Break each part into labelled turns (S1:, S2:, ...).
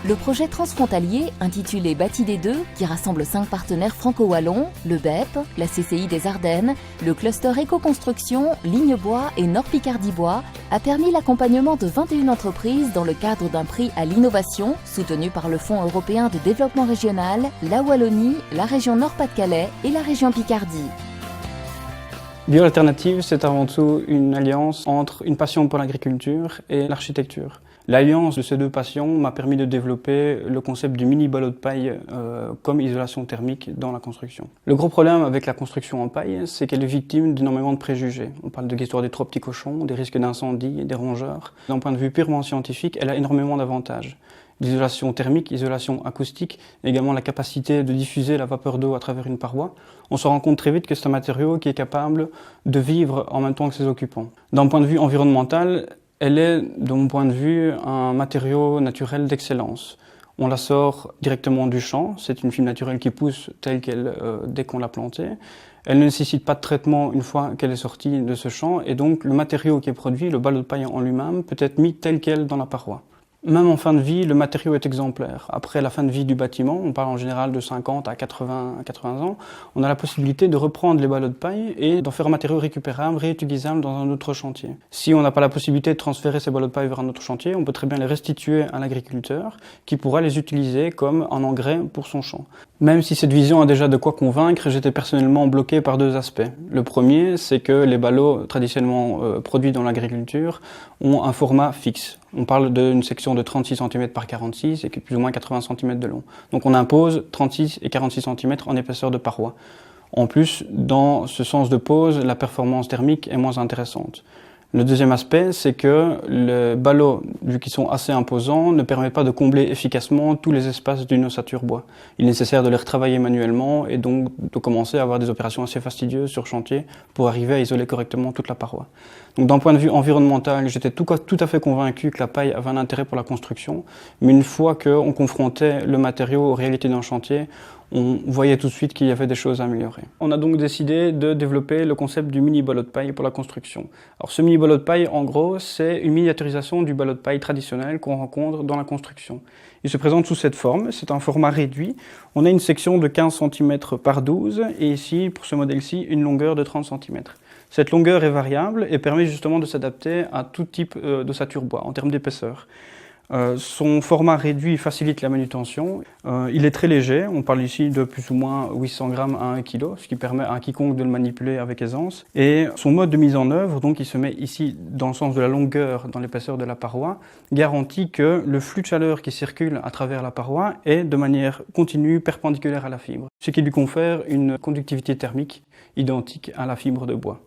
S1: Le projet transfrontalier, intitulé Bâti des Deux, qui rassemble 5 partenaires franco-wallons, le BEP, la CCI des Ardennes, le cluster Éco-Construction, Ligne Bois et Nord Picardie Bois, a permis l'accompagnement de 21 entreprises dans le cadre d'un prix à l'innovation, soutenu par le Fonds européen de développement régional, la Wallonie, la région Nord-Pas-de-Calais et la région Picardie.
S2: Bioalternative, c'est avant tout une alliance entre une passion pour l'agriculture et l'architecture. L'alliance de ces deux passions m'a permis de développer le concept du mini ballot de paille comme isolation thermique dans la construction. Le gros problème avec la construction en paille, c'est qu'elle est victime d'énormément de préjugés. On parle de l'histoire des trop petits cochons, des risques d'incendie, des rongeurs. D'un point de vue purement scientifique, elle a énormément d'avantages. L'isolation thermique, isolation acoustique, également la capacité de diffuser la vapeur d'eau à travers une paroi. On se rend compte très vite que c'est un matériau qui est capable de vivre en même temps que ses occupants. D'un point de vue environnemental, elle est, de mon point de vue, un matériau naturel d'excellence. On la sort directement du champ, c'est une fibre naturelle qui pousse telle qu'elle dès qu'on l'a plantée. Elle ne nécessite pas de traitement une fois qu'elle est sortie de ce champ, et donc le matériau qui est produit, le ballot de paille en lui-même, peut être mis tel quel dans la paroi. Même en fin de vie, le matériau est exemplaire. Après la fin de vie du bâtiment, on parle en général de 50 à 80 ans, on a la possibilité de reprendre les ballots de paille et d'en faire un matériau récupérable, réutilisable dans un autre chantier. Si on n'a pas la possibilité de transférer ces ballots de paille vers un autre chantier, on peut très bien les restituer à l'agriculteur qui pourra les utiliser comme un engrais pour son champ. Même si cette vision a déjà de quoi convaincre, j'étais personnellement bloqué par deux aspects. Le premier, c'est que les ballots traditionnellement produits dans l'agriculture ont un format fixe. On parle d'une section de 36 cm par 46 et qui est plus ou moins 80 cm de long. Donc on impose 36 et 46 cm en épaisseur de paroi. En plus, dans ce sens de pose, la performance thermique est moins intéressante. Le deuxième aspect, c'est que les ballots, vu qu'ils sont assez imposants, ne permettent pas de combler efficacement tous les espaces d'une ossature bois. Il est nécessaire de les retravailler manuellement et donc de commencer à avoir des opérations assez fastidieuses sur chantier pour arriver à isoler correctement toute la paroi. Donc d'un point de vue environnemental, j'étais tout à fait convaincu que la paille avait un intérêt pour la construction, mais une fois qu'on confrontait le matériau aux réalités d'un chantier, on voyait tout de suite qu'il y avait des choses à améliorer. On a donc décidé de développer le concept du mini ballot de paille pour la construction. Alors ce mini ballot de paille, en gros, c'est une miniaturisation du ballot de paille traditionnel qu'on rencontre dans la construction. Il se présente sous cette forme, c'est un format réduit. On a une section de 15 cm par 12 et ici, pour ce modèle-ci, une longueur de 30 cm. Cette longueur est variable et permet justement de s'adapter à tout type d'ossature bois en termes d'épaisseur. Son format réduit facilite la manutention. Il est très léger, on parle ici de plus ou moins 800 grammes à 1 kg, ce qui permet à quiconque de le manipuler avec aisance. Et son mode de mise en œuvre, donc il se met ici dans le sens de la longueur, dans l'épaisseur de la paroi, garantit que le flux de chaleur qui circule à travers la paroi est de manière continue perpendiculaire à la fibre, ce qui lui confère une conductivité thermique identique à la fibre de bois.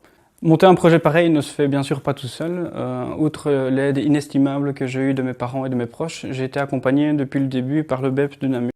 S2: Monter un projet pareil ne se fait bien sûr pas tout seul. Outre l'aide inestimable que j'ai eue de mes parents et de mes proches, j'ai été accompagné depuis le début par le BEP de Namur.